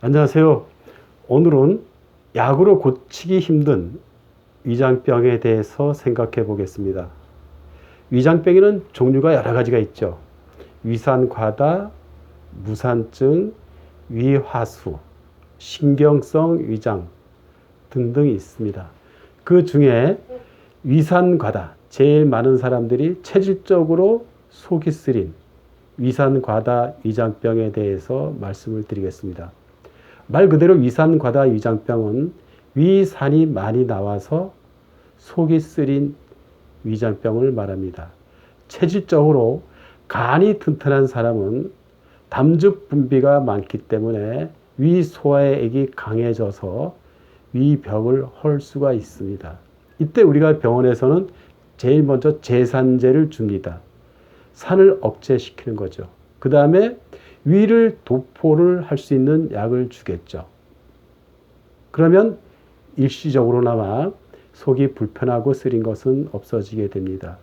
안녕하세요. 오늘은 약으로 고치기 힘든 위장병에 대해서 생각해 보겠습니다. 위장병에는 종류가 여러 가지가 있죠. 위산과다, 무산증, 위화수, 신경성 위장 등등이 있습니다. 그 중에 위산과다, 제일 많은 사람들이 체질적으로 속이 쓰린 위산과다 위장병에 대해서 말씀을 드리겠습니다. 말 그대로 위산과다 위장병은 위산이 많이 나와서 속이 쓰린 위장병을 말합니다. 체질적으로 간이 튼튼한 사람은 담즙 분비가 많기 때문에 위 소화액이 강해져서 위벽을 헐 수가 있습니다. 이때 우리가 병원에서는 제일 먼저 제산제를 줍니다. 산을 억제시키는 거죠. 그 다음에 위를 도포를 할 수 있는 약을 주겠죠. 그러면 일시적으로나마 속이 불편하고 쓰린 것은 없어지게 됩니다.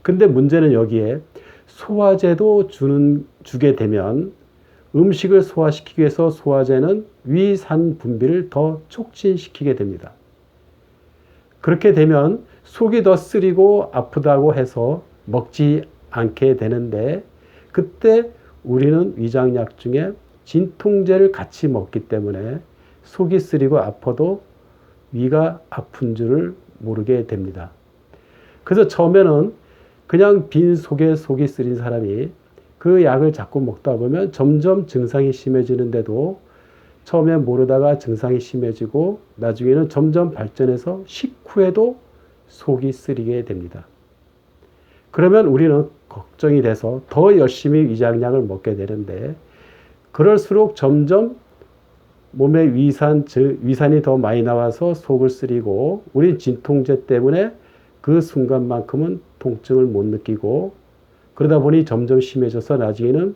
근데 문제는 여기에 소화제도 주게 되면 음식을 소화시키기 위해서 소화제는 위산 분비를 더 촉진시키게 됩니다. 그렇게 되면 속이 더 쓰리고 아프다고 해서 먹지 않게 되는데, 그때 우리는 위장약 중에 진통제를 같이 먹기 때문에 속이 쓰리고 아파도 위가 아픈 줄을 모르게 됩니다. 그래서 처음에는 그냥 빈 속에 속이 쓰린 사람이 그 약을 자꾸 먹다 보면 점점 증상이 심해지는데도 처음에 모르다가 증상이 심해지고 나중에는 점점 발전해서 식후에도 속이 쓰리게 됩니다. 그러면 우리는 걱정이 돼서 더 열심히 위장약을 먹게 되는데, 그럴수록 점점 몸에 위산이 더 많이 나와서 속을 쓰리고, 우린 진통제 때문에 그 순간만큼은 통증을 못 느끼고, 그러다 보니 점점 심해져서 나중에는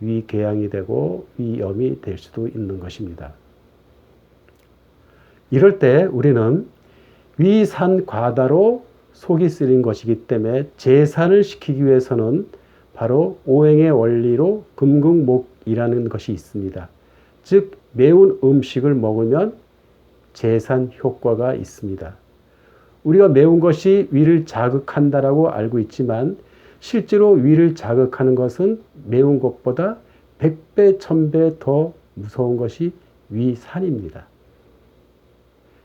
위궤양이 되고 위염이 될 수도 있는 것입니다. 이럴 때 우리는 위산 과다로 속이 쓰린 것이기 때문에 제산을 시키기 위해서는 바로 오행의 원리로 금극목이라는 것이 있습니다. 즉 매운 음식을 먹으면 제산 효과가 있습니다. 우리가 매운 것이 위를 자극한다라고 알고 있지만 실제로 위를 자극하는 것은 매운 것보다 100배, 1000배 더 무서운 것이 위산입니다.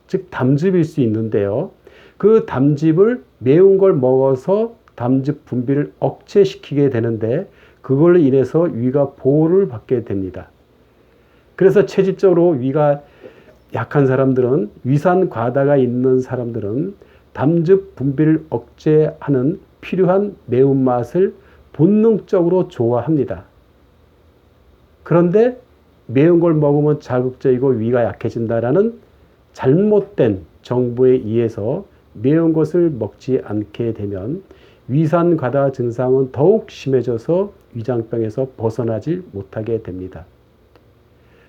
즉 담즙일 수 있는데요. 그 담즙을 매운 걸 먹어서 담즙 분비를 억제시키게 되는데, 그걸로 인해서 위가 보호를 받게 됩니다. 그래서 체질적으로 위가 약한 사람들은, 위산 과다가 있는 사람들은 담즙 분비를 억제하는 필요한 매운맛을 본능적으로 좋아합니다. 그런데 매운 걸 먹으면 자극적이고 위가 약해진다라는 잘못된 정보에 의해서 매운 것을 먹지 않게 되면 위산 과다 증상은 더욱 심해져서 위장병에서 벗어나지 못하게 됩니다.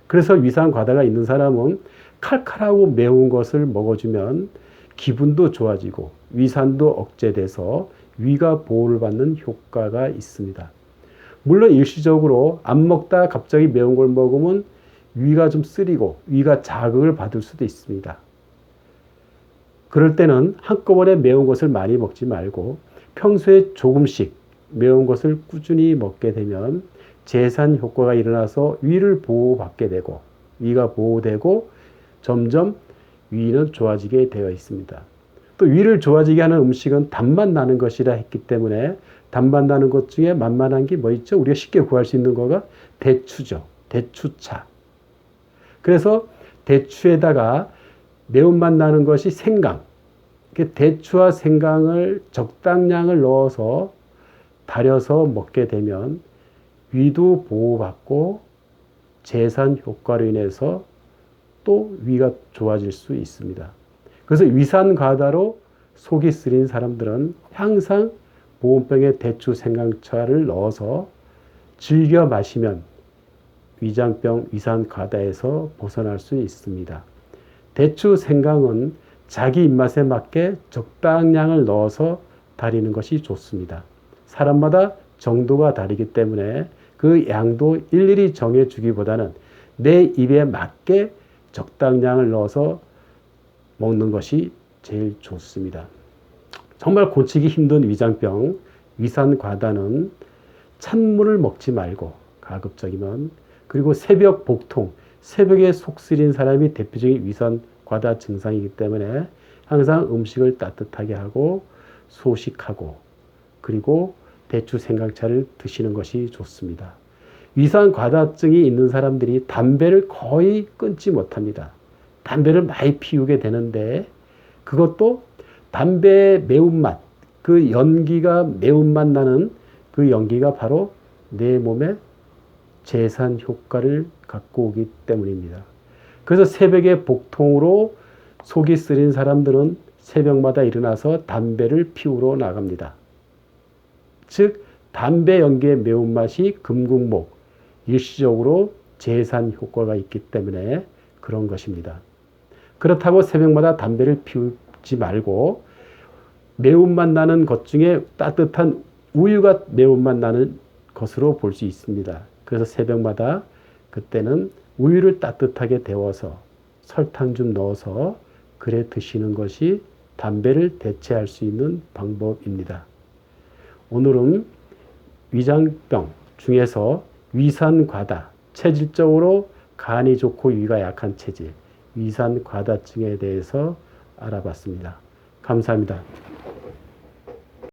그래서 위산 과다가 있는 사람은 칼칼하고 매운 것을 먹어주면 기분도 좋아지고 위산도 억제돼서 위가 보호를 받는 효과가 있습니다. 물론 일시적으로 안 먹다 갑자기 매운 걸 먹으면 위가 좀 쓰리고 위가 자극을 받을 수도 있습니다. 그럴 때는 한꺼번에 매운 것을 많이 먹지 말고 평소에 조금씩 매운 것을 꾸준히 먹게 되면 제산 효과가 일어나서 위를 보호받게 되고 위가 보호되고 점점 위는 좋아지게 되어 있습니다. 또 위를 좋아지게 하는 음식은 단맛 나는 것이라 했기 때문에 단맛 나는 것 중에 만만한 게 뭐 있죠? 우리가 쉽게 구할 수 있는 거가 대추죠. 대추차. 그래서 대추에다가 매운맛 나는 것이 생강. 대추와 생강을 적당량을 넣어서 달여서 먹게 되면 위도 보호받고 제산 효과로 인해서 또 위가 좋아질 수 있습니다. 그래서 위산 과다로 속이 쓰린 사람들은 항상 보온병에 대추 생강차를 넣어서 즐겨 마시면 위장병 위산 과다에서 벗어날 수 있습니다. 대추 생강은 자기 입맛에 맞게 적당량을 넣어서 달이는 것이 좋습니다. 사람마다 정도가 다르기 때문에 그 양도 일일이 정해주기보다는 내 입에 맞게 적당량을 넣어서 먹는 것이 제일 좋습니다. 정말 고치기 힘든 위장병, 위산과다는 찬물을 먹지 말고 가급적이면, 그리고 새벽 복통, 새벽에 속 쓰린 사람이 대표적인 위산과다 증상이기 때문에 항상 음식을 따뜻하게 하고 소식하고 그리고 대추 생강차를 드시는 것이 좋습니다. 위산과다증이 있는 사람들이 담배를 거의 끊지 못합니다. 담배를 많이 피우게 되는데 그것도 담배의 매운맛, 그 연기가 매운맛 나는 그 연기가 바로 내 몸에 제산 효과를 갖고 오기 때문입니다. 그래서 새벽에 복통으로 속이 쓰린 사람들은 새벽마다 일어나서 담배를 피우러 나갑니다. 즉 담배 연기의 매운맛이 금국목, 일시적으로 제산 효과가 있기 때문에 그런 것입니다. 그렇다고 새벽마다 담배를 피우지 말고 매운맛 나는 것 중에 따뜻한 우유가 매운맛 나는 것으로 볼 수 있습니다. 그래서 새벽마다 그때는 우유를 따뜻하게 데워서 설탕 좀 넣어서 그래 드시는 것이 담배를 대체할 수 있는 방법입니다. 오늘은 위장병 중에서 위산과다, 체질적으로 간이 좋고 위가 약한 체질, 위산과다증에 대해서 알아봤습니다. 감사합니다.